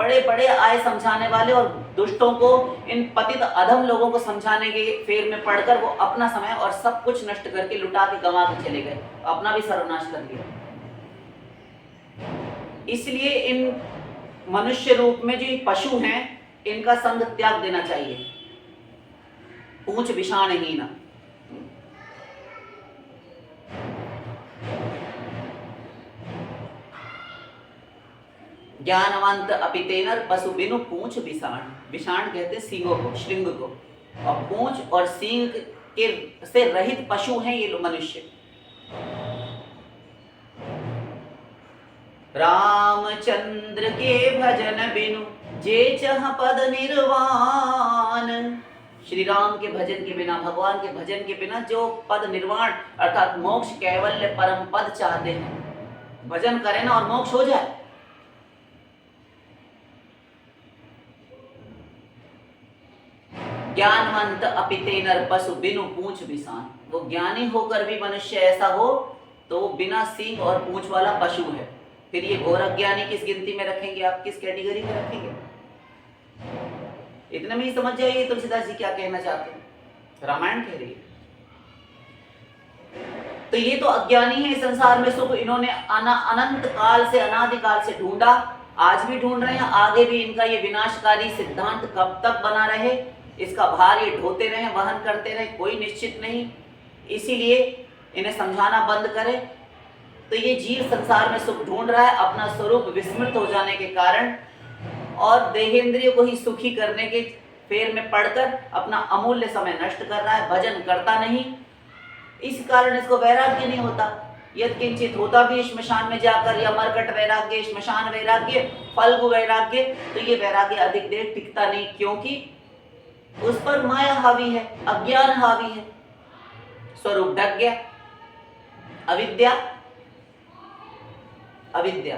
बड़े बड़े आए समझाने वाले और दुष्टों को, इन पतित अधम लोगों को समझाने के फेर में पड़कर वो अपना समय और सब कुछ नष्ट करके लुटा के गंवा के चले गए, अपना भी सर्वनाश कर दिया। इसलिए इन मनुष्य रूप में जो पशु हैं इनका संग त्याग देना चाहिए। पूछ विषाणहीन। ज्ञानवंत अपितेनर पशु बिनु पूछ विषाण। विषाण कहते सींगों को, श्रृंग को, और पूछ और सींग के से रहित पशु हैं ये मनुष्य। रामचंद्र के भजन बिनु जे चह पद निर्वाण। श्री राम के भजन के बिना, भगवान के भजन के बिना जो पद निर्वाण अर्थात मोक्ष कैवल्य परम पद चाहते हैं, भजन करें ना और मोक्ष हो जाए। ज्ञानवंत अपितेनर पशु बिनु पूछ विषाण। वो ज्ञानी होकर भी मनुष्य ऐसा हो तो बिना सींग और पूंछ वाला पशु है। फिर ये घोर अज्ञानी किस गिनती में रखेंगे आप, किस कैटेगरी में रखेंगे? इतने में ही समझ जाइए तुलसीदास जी क्या कहना चाहते हैं, रामायण कह रही है। तो ये तो अज्ञानी है, संसार में सुख इन्होंने अनंत काल से, अनादिकाल से ढूंढा, आज भी ढूंढ रहे हैं, आगे भी इनका ये विनाशकारी सिद्धांत कब तक बना रहे, इसका भार ये ढोते रहे, वहन करते रहे, कोई निश्चित नहीं। इसीलिए इन्हें समझाना बंद करे। तो ये जीव संसार में सुख ढूंढ रहा है, अपना स्वरूप विस्मृत हो जाने के कारण और देहेंद्रियों को ही सुखी करने के फेर में पड़कर अपना अमूल्य समय नष्ट कर रहा है, भजन करता नहीं। इस कारण इसको वैराग्य नहीं होता। यद किंचित होता भी श्मशान में जाकर, या मरकट वैराग्य, श्मशान वैराग्य, फल्गु वैराग्य, तो ये वैराग्य अधिक देर टिकता नहीं, क्योंकि उस पर माया हावी है, अज्ञान हावी है, स्वरूप ढक गया। अविद्या, अविद्या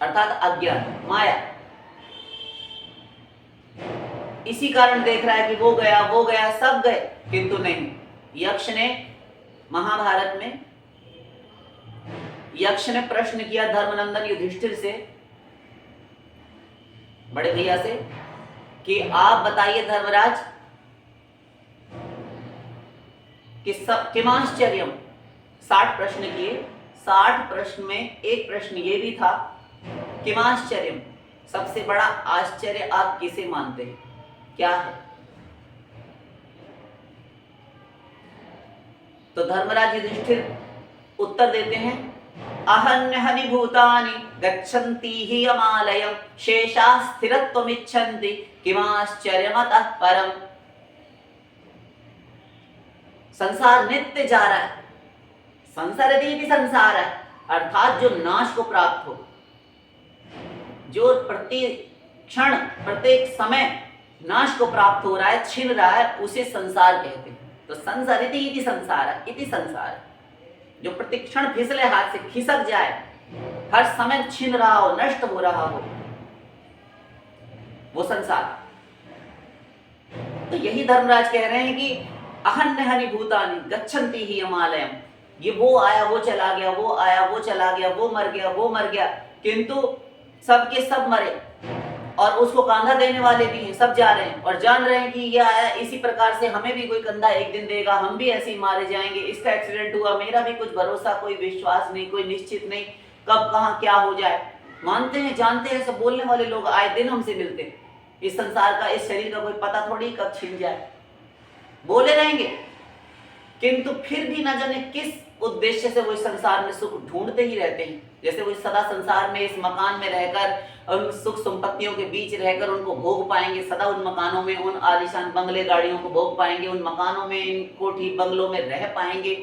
अर्थात अज्ञान, माया। इसी कारण देख रहा है कि वो गया, सब गए, किंतु नहीं। यक्ष ने महाभारत में यक्ष ने प्रश्न किया धर्मनंदन युधिष्ठिर से, बड़े भैया से, कि आप बताइए धर्मराज कि सब किमाश्चर्यम, 60 प्रश्न किए। 60 प्रश्न में एक प्रश्न ये भी था, किमाश्चर्यम, सबसे बड़ा आश्चर्य आप किसे मानते हैं, क्या है? तो धर्मराज युधिष्ठिर उत्तर देते हैं, अहन्यहनि भूतानि गच्छन्ति हि यमालयं शेषा स्थिरत्वमिच्छन्ति किमाश्चर्यमतः परम। संसार नित्य जा रहा है, संसरति इति संसार है, अर्थात जो नाश को प्राप्त हो, जो प्रति क्षण प्रत्येक समय नाश को प्राप्त हो रहा है, छिन रहा है, उसे संसार कहते हैं। तो संसरति इति संसार है, इति संसार, जो प्रतिक्षण फिसले हाथ से, खिसक जाए, हर समय छिन रहा हो, नष्ट हो रहा हो, वो संसार। तो यही धर्मराज कह रहे हैं कि अहन्यहनि भूतानि गच्छन्ति हि यमालयम। ये वो आया वो चला गया, वो आया वो चला गया, वो मर गया वो मर गया, किंतु सबके सब मरे और उसको कंधा देने वाले भी हैं, सब जा रहे हैं और जान रहे हैं कि ये आया, इसी प्रकार से हमें भी कोई कंधा एक दिन देगा, हम भी ऐसे ही मारे जाएंगे। इसका एक्सीडेंट हुआ, मेरा भी कुछ भरोसा, कोई विश्वास नहीं, कोई निश्चित नहीं, कब कहाँ क्या हो जाए। मानते हैं, जानते हैं, सब बोलने वाले लोग आए दिन हमसे मिलते हैं। इस संसार का, इस शरीर का कोई पता थोड़ी कब छिन जाए, बोले रहेंगे, किंतु फिर भी न जाने किस उद्देश्य से वो इस संसार में सुख ढूंढते ही रहते हैं। जैसे वो सदा संसार में, इस मकान में रहकर, उन सुख संपत्तियों के बीच रहकर उनको भोग पाएंगे, सदा उन मकानों में, उन आलीशान बंगले गाड़ियों को भोग पाएंगे, उन मकानों में, इन कोठी बंगलों में रह पाएंगे।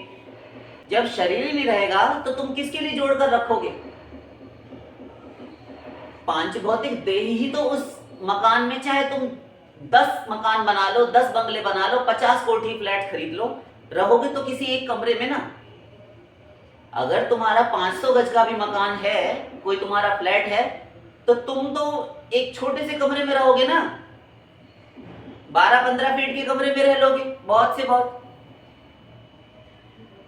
जब शरीर ही नहीं रहेगा तो तुम किसके लिए जोड़कर रखोगे? पांच भौतिक देह ही तो उस मकान में, चाहे तुम 10 मकान बना लो, 10 बंगले बना लो, 50 कोठी फ्लैट खरीद लो, रहोगे तो किसी एक कमरे में ना। अगर तुम्हारा 500 गज का भी मकान है, कोई तुम्हारा फ्लैट है, तो तुम तो एक छोटे से कमरे में रहोगे ना, 12-15 फीट के कमरे में रह लोगे, बहुत से बहुत।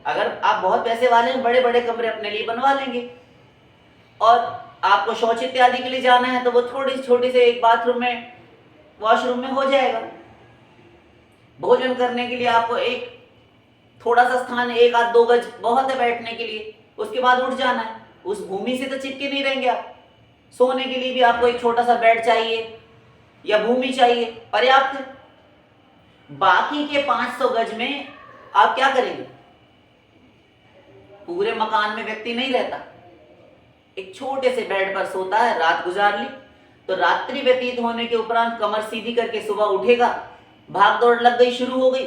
अगर आप बहुत पैसे वाले हैं, बड़े बड़े कमरे अपने लिए बनवा लेंगे। और आपको शौच इत्यादि के लिए जाना है तो वो थोड़ी छोटी से एक बाथरूम में, वॉशरूम में हो जाएगा। भोजन करने के लिए आपको एक थोड़ा सा स्थान, 1-2 गज बहुत है बैठने के लिए, उसके बाद उठ जाना है। उस भूमि से तो चिपके नहीं रहेंगे आप। सोने के लिए भी आपको एक छोटा सा बेड चाहिए या भूमि चाहिए, पर्याप्त है। बाकी के 500 गज में आप क्या करेंगे? पूरे मकान में व्यक्ति नहीं रहता, एक छोटे से बेड पर सोता है, रात गुजार ली, तो रात्रि व्यतीत होने के उपरांत कमर सीधी करके सुबह उठेगा, भाग दौड़ लग गई, शुरू हो गई।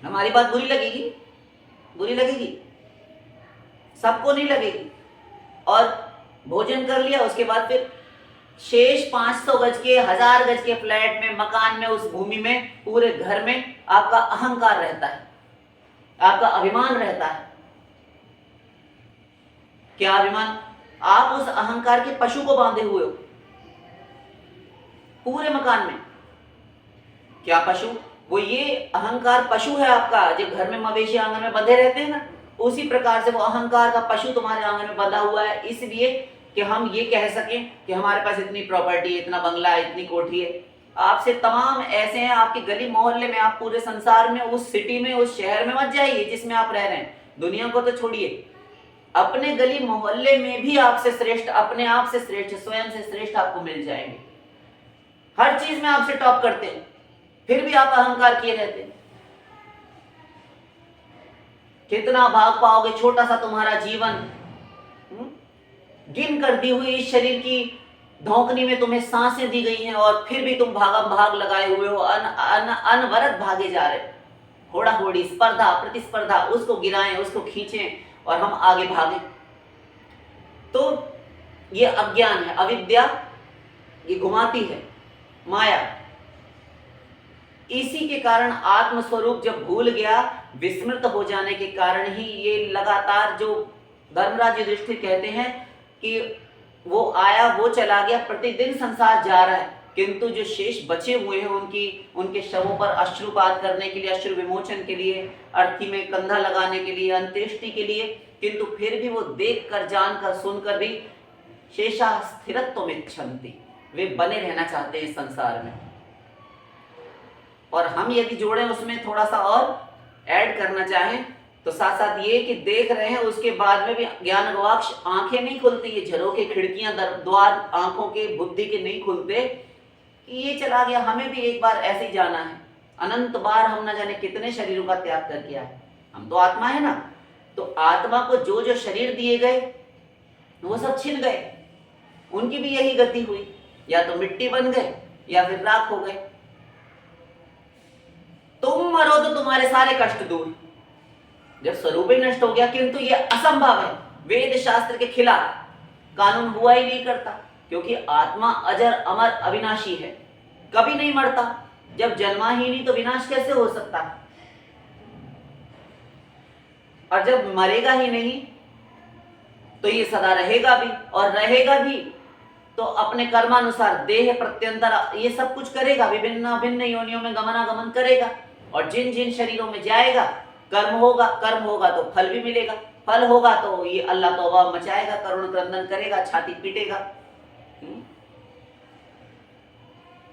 हमारी बात बुरी लगेगी? बुरी लगेगी? सबको नहीं लगेगी। और भोजन कर लिया, उसके बाद फिर शेष 500 गज के, 1000 गज के फ्लैट में, मकान में, उस भूमि में, पूरे घर में आपका अहंकार रहता है, आपका अभिमान रहता है। क्या अभिमान? आप उस अहंकार के पशु को बांधे हुए हो पूरे मकान में। क्या पशु? वो ये अहंकार पशु है आपका, जो घर में मवेशी आंगन में बंधे रहते हैं ना, उसी प्रकार से वो अहंकार का पशु तुम्हारे आंगन में बंधा हुआ है, इसलिए कि हम ये कह सकें कि हमारे पास इतनी प्रॉपर्टी है, इतना बंगला है, इतनी कोठी है। आपसे तमाम ऐसे हैं आपकी गली मोहल्ले में, आप पूरे संसार में, उस सिटी में, उस शहर में मत जाइए जिसमें आप रह रहे हैं, दुनिया को तो छोड़िए, अपने गली मोहल्ले में भी आपसे श्रेष्ठ, अपने आप से श्रेष्ठ, स्वयं से श्रेष्ठ आपको मिल जाएंगे। हर चीज में आपसे टॉप करते हैं, फिर भी आप अहंकार किए रहते हैं। कितना भाग पाओगे? छोटा सा तुम्हारा जीवन, गिन कर दी हुई इस शरीर की धौंकनी में तुम्हें सांसें दी गई हैं, और फिर भी तुम भागम भाग लगाए हुए हो, अनवरत भागे जा रहे हो। होड़ा होड़ी, स्पर्धा प्रतिस्पर्धा, उसको गिराएं, उसको खींचें और हम आगे भागें। तो ये अज्ञान है, अविद्या, ये घुमाती है माया। इसी के कारण आत्मस्वरूप जब भूल गया, विस्मृत हो जाने के कारण ही ये लगातार, जो धर्मराज युधिष्ठिर कहते हैं कि वो आया वो चला गया, प्रतिदिन संसार जा रहा है, किंतु जो शेष बचे हुए हैं उनके शवों पर अश्रुपात करने के लिए, अश्रु विमोचन के लिए, अर्थी में कंधा लगाने के लिए, अंत्येष्टि के लिए, किंतु फिर भी वो देख कर, जानकर, सुनकर भी शेषा स्थिरत्व इच्छन्ति, वे बने रहना चाहते हैं संसार में। और हम यदि जोड़ें उसमें थोड़ा सा और ऐड करना चाहें तो साथ साथ ये कि देख रहे हैं, उसके बाद में भी ज्ञान गवाक्ष, आंखें नहीं खुलती, ये झरोके, खिड़कियां, द्वार आंखों के, बुद्धि के नहीं खुलते कि ये चला गया, हमें भी एक बार ऐसे ही जाना है। अनंत बार हम न जाने कितने शरीरों का त्याग कर किया है। हम तो आत्मा है ना, तो आत्मा को जो जो शरीर दिए गए वो सब छिन गए, उनकी भी यही गति हुई, या तो मिट्टी बन गए या फिर राख हो गए। तुम मरो तो तुम्हारे सारे कष्ट दूर, जब स्वरूप ही नष्ट हो गया। किंतु ये असंभव है, वेद शास्त्र के खिलाफ, कानून हुआ ही नहीं करता, क्योंकि आत्मा अजर अमर अविनाशी है, कभी नहीं मरता। जब जन्मा ही नहीं तो विनाश कैसे हो सकता? और जब मरेगा ही नहीं तो ये सदा रहेगा भी, और रहेगा भी तो अपने कर्मानुसार देह प्रत्यंतर ये सब कुछ करेगा, विभिन्न भिन्न योनियों में गमनागमन करेगा, और जिन जिन शरीरों में जाएगा कर्म होगा तो फल भी मिलेगा, फल होगा तो ये अल्लाह तौबा मचाएगा, करुण क्रंदन करेगा, छाती पीटेगा।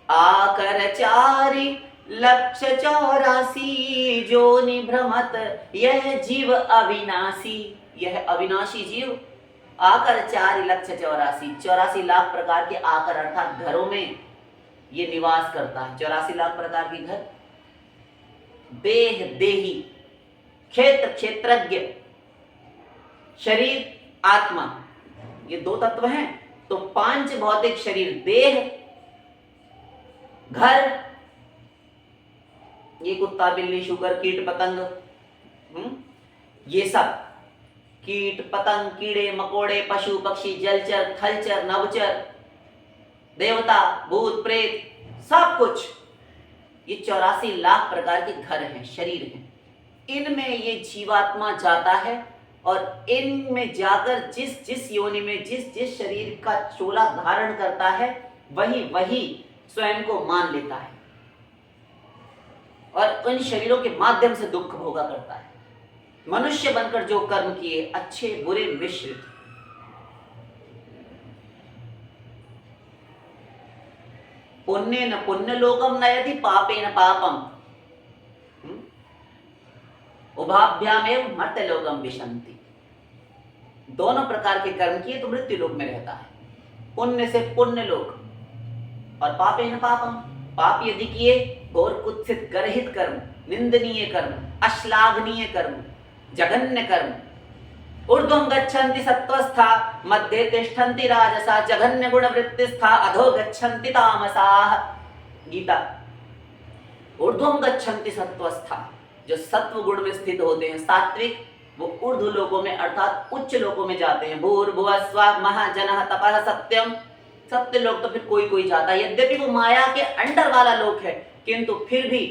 आकर 4,84,00,000 जोनि भ्रमत, यह जीव अविनाशी, यह अविनाशी जीव आकर 4,84,00,000 लाख प्रकार के आकर, अर्थात घरों में ये निवास करता है। 84 लाख प्रकार के घर, देह देही, क्षेत्र क्षेत्रज्ञ, शरीर आत्मा, ये दो तत्व हैं। तो 5 भौतिक शरीर, देह, घर, ये कुत्ता बिल्ली शुगर कीट पतंग, ये सब कीट पतंग, कीड़े मकोड़े, पशु पक्षी, जलचर, थलचर, नवचर, देवता, भूत प्रेत, सब कुछ, ये 84 लाख प्रकार के घर हैं, शरीर हैं। इनमें ये जीवात्मा जाता है, और इनमें जाकर जिस जिस योनि में जिस जिस शरीर का चोला धारण करता है, वही वही स्वयं को मान लेता है, और उन शरीरों के माध्यम से दुख भोगा करता है। मनुष्य बनकर जो कर्म किए, अच्छे बुरे मिश्रित, पुण्येन पुण्यलोकम नयति पापेन पापम, उभाभ्यामेव मर्त्यलोकम विशन्ति। दोनों प्रकार के कर्म किए तो मृत्यु लोक में रहता है। पुण्य से पुण्य लोक और पापेन पापम, पाप यदि किए और कुत्सित गर्हित कर्म, निंदनीय कर्म, अश्लाघनीय कर्म, जघन्य कर्म, ऊर्ध्वं गच्छन्ति सत्त्वस्था मध्ये तिष्ठन्ति राजसा जघन्य गुण वृत्तिस्था अधो गच्छन्ति तामसाः। गीता। ऊर्ध्वं गच्छन्ति सत्त्वस्था, जो सत्व गुण में स्थित होते हैं सात्विक, वो ऊर्ध्व लोकों में अर्थात उच्च लोकों में जाते हैं। भूर्भुवः स्वः महाजनः तपः सत्यम। सत्य लोक तो फिर कोई कोई जाता है, यद्यपि वो माया के अंडर वाला लोक है, किंतु फिर भी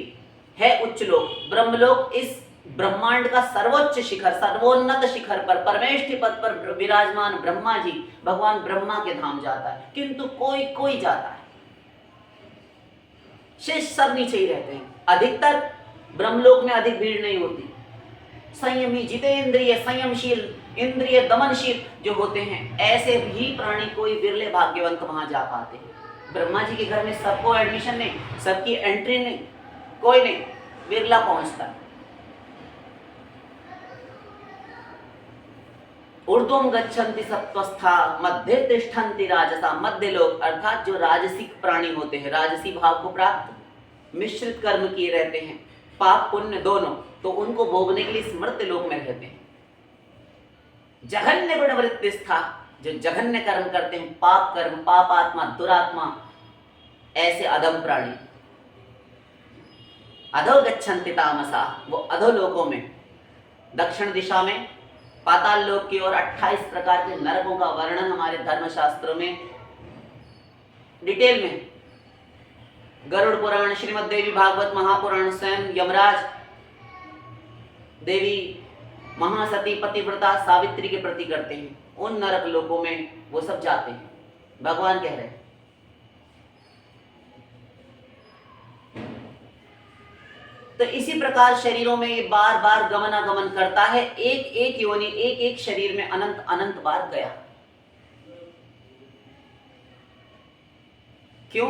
है उच्च लोक। ब्रह्मलोक इस ब्रह्मांड का सर्वोच्च शिखर, सर्वोन्नत शिखर पर, परमेष्ठि पद पर विराजमान ब्रह्मा जी, भगवान ब्रह्मा के धाम जाता है, किंतु कोई कोई जाता है, शेष सब नीचे ही रहते हैं। अधिकतर ब्रह्मलोक में अधिक भीड़ नहीं होती। संयमी, जितेंद्रिय, संयमशील, इंद्रिय दमनशील जो होते हैं, ऐसे भी प्राणी कोई बिरले भाग्यवंत वहां जा पाते हैं। ब्रह्मा जी के घर में सबको एडमिशन नहीं, सबकी एंट्री नहीं, कोई नहीं, बिरला पहुंचता। ऊर्ध्वं गच्छन्ति सत्त्वस्था मध्ये तिष्ठन्ति राजसा। मध्य लोक अर्थात जो राजसिक प्राणी होते हैं, राजसी भाव को प्राप्त मिश्रित कर्म किए रहते हैं, पाप पुण्य दोनों, तो उनको भोगने के लिए स्मृत्य लोक में रहते हैं। जघन्य गुण वृत्तिस्था, जो जघन्य कर्म करते हैं, पाप कर्म, पापात्मा, दुरात्मा, ऐसे अधम प्राणी। अधो गच्छन्ति तामसा, वो अधोलोकों में, दक्षिण दिशा में पाताल लोक की ओर 28 प्रकार के नरकों का वर्णन हमारे धर्मशास्त्रों में डिटेल में, गरुड़ पुराण, श्रीमद् देवी भागवत महापुराण, स्वयं यमराज, देवी महासती पतिव्रता सावित्री के प्रति करते हैं, उन नरक लोकों में वो सब जाते हैं। भगवान कह रहे हैं तो इसी प्रकार शरीरों में ये बार बार गमनागमन करता है। एक एक योनि, एक एक शरीर में अनंत अनंत बार गया। क्यों?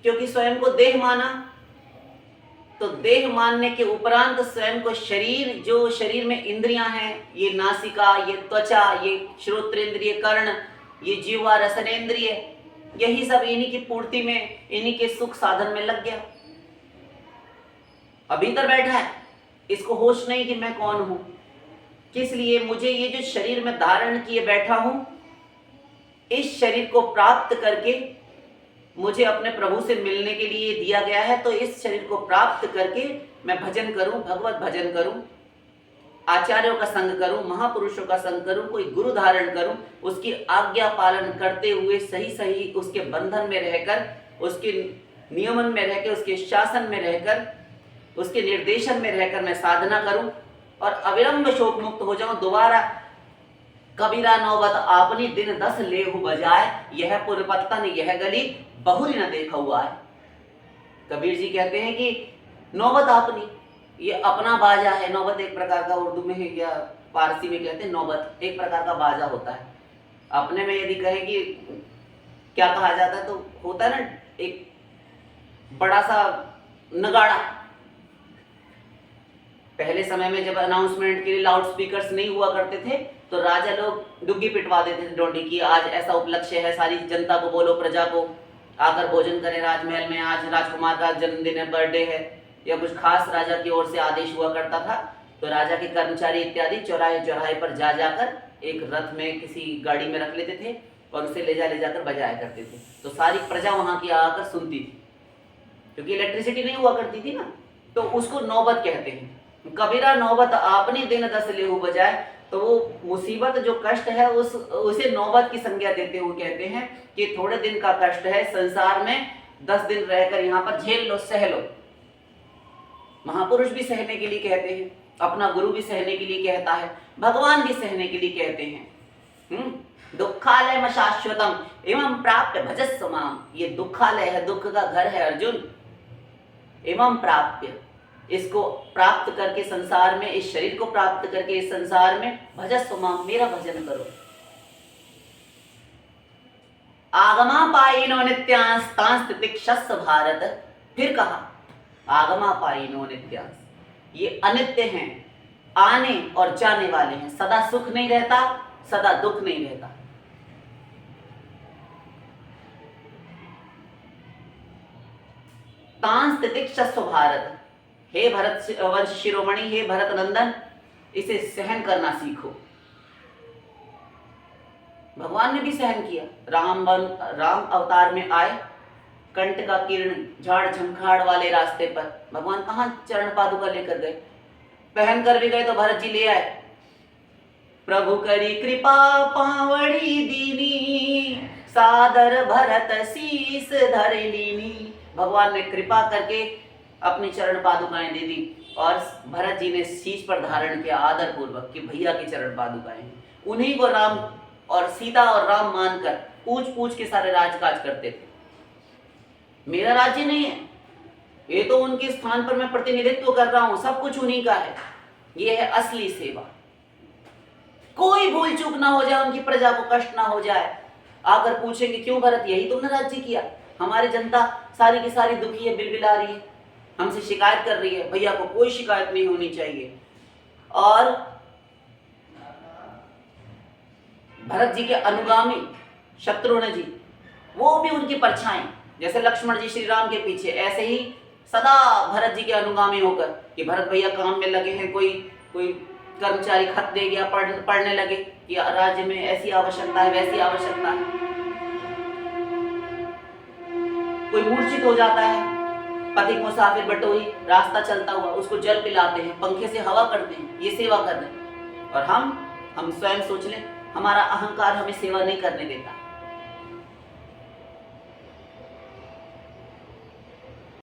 क्योंकि स्वयं को देह माना, तो देह मानने के उपरांत स्वयं को शरीर, जो शरीर में इंद्रियां हैं, ये नासिका, ये त्वचा, ये श्रोत्रेंद्रिय, कर्ण, ये जीवा, रसनेन्द्रिय, यही सब इन्हीं की पूर्ति में, इन्हीं के सुख साधन में लग गया। अब भीतर बैठा है, इसको होश नहीं कि मैं कौन हूं, किस लिए मुझे ये जो शरीर में धारण किए बैठा हूं, इस शरीर को प्राप्त करके मुझे अपने प्रभु से मिलने के लिए दिया गया है। तो इस शरीर को प्राप्त करके मैं भजन करूं, भगवत भजन करूं, आचार्यों का संग करूं, महापुरुषों का संग करूं, कोई गुरु धारण करूं, उसकी आज्ञा पालन करते हुए सही सही उसके बंधन में रहकर, उसके नियमन में रहकर, उसके शासन में रहकर, उसके निर्देशन में रहकर मैं साधना करूं और अविलंब शोक मुक्त हो जाऊं। दोबारा कबीरा नौबत आपनी दिन 10 लेहु बजाए, यह पुरपत्तन यह गली बहुरी न देखा हुआ है। कबीर जी कहते हैं कि नौबत आपनी, ये अपना बाजा है। नौबत एक प्रकार का, उर्दू में है या फारसी में कहते हैं नौबत, एक प्रकार का बाजा होता है। अपने में यदि कहें कि क्या कहा जाता है, तो होता है ना एक बड़ा सा नगाड़ा। पहले समय में जब अनाउंसमेंट के लिए लाउड स्पीकर्स नहीं हुआ करते थे, तो राजा लोग डुग्गी पिटवा देते थे डोंडी की, आज ऐसा उपलक्ष्य है, सारी जनता को बोलो, प्रजा को आकर भोजन करें राजमहल में, आज राजकुमार का जन्मदिन है, बर्थडे है, या कुछ खास राजा की ओर से आदेश हुआ करता था। तो राजा के कर्मचारी इत्यादि चौराहे चौराहे पर जा जाकर एक रथ में किसी गाड़ी में रख लेते थे और उसे ले जाकर बजाया करते थे। तो सारी प्रजा वहां की आकर सुनती थी, क्योंकि इलेक्ट्रिसिटी नहीं हुआ करती थी ना। तो उसको नौबत कहते हैं। कबीरा नौबत आपने दिन 10 लेहु बजाए, तो वो मुसीबत जो कष्ट है उसे नौबत की संज्ञा देते हुए कहते हैं कि थोड़े दिन का कष्ट है, संसार में 10 दिन रहकर यहाँ पर झेल लो, सह लो। महापुरुष भी सहने के लिए कहते हैं, अपना गुरु भी सहने के लिए कहता है, भगवान भी सहने के लिए कहते हैं। दुखालय शाश्वतम एवं प्राप्य भजस्व माम, ये दुखालय है, दुख का घर है अर्जुन। एवं प्राप्य, इसको प्राप्त करके संसार में, इस शरीर को प्राप्त करके इस संसार में भजस्व माम, मेरा भजन करो। आगमा पाइनो नित्यांस तांस तितिक्षस्स भारत। फिर कहा आगमा पाइनो नित्यांस, ये अनित्य हैं, आने और जाने वाले हैं, सदा सुख नहीं रहता, सदा दुख नहीं रहता। तांस तितिक्षस्स भारत, हे भरत वंश शिरोमणि, हे भरत नंदन, इसे सहन करना सीखो। भगवान ने भी सहन किया। राम अवतार में आए, कंठ का किरण झाड़ झंखाड़ वाले रास्ते पर, भगवान कहाँ चरण पादुका लेकर गए, पहन कर भी गए तो भरत जी ले आए। प्रभु करी कृपा पावड़ी दीनी, सादर भरत शीस धर लीनी। भगवान ने कृपा करके अपनी चरण पादुकाएं दे दी और भरत जी ने शीश पर धारण किया आदर पूर्वक कि भैया की चरण पादुकाएं हैं। उन्हीं को राम और सीता और राम मानकर पूछ पूछ के सारे राजकाज करते थे। मेरा राज्य नहीं है, ये तो उनके स्थान पर मैं प्रतिनिधित्व कर रहा हूं, सब कुछ उन्हीं का है। ये है असली सेवा। कोई भूल चूक ना हो जाए, उनकी प्रजा को कष्ट ना हो जाए। आकर पूछेंगे क्यों भरत, यही तुमने राज्य किया, हमारी जनता सारी की सारी दुखी है, बिलबिला रही है, हमसे शिकायत कर रही है, भैया को कोई शिकायत नहीं होनी चाहिए। और भरत जी के अनुगामी शत्रुघ्न जी, वो भी उनकी परछाई, जैसे लक्ष्मण जी श्री राम के पीछे, ऐसे ही सदा भरत जी के अनुगामी होकर कि भरत भैया काम में लगे हैं, कोई कर्मचारी खत दे गया, पढ़ने लगे कि राज्य में ऐसी आवश्यकता है, वैसी आवश्यकता है। कोई मूर्छित हो जाता है, पथिक मुसाफिर बटोही रास्ता चलता हुआ, उसको जल पिलाते हैं, पंखे से हवा करते हैं, ये सेवा कर रहे हैं। और हम स्वयं सोच लें, हमारा अहंकार हमें सेवा नहीं करने देता।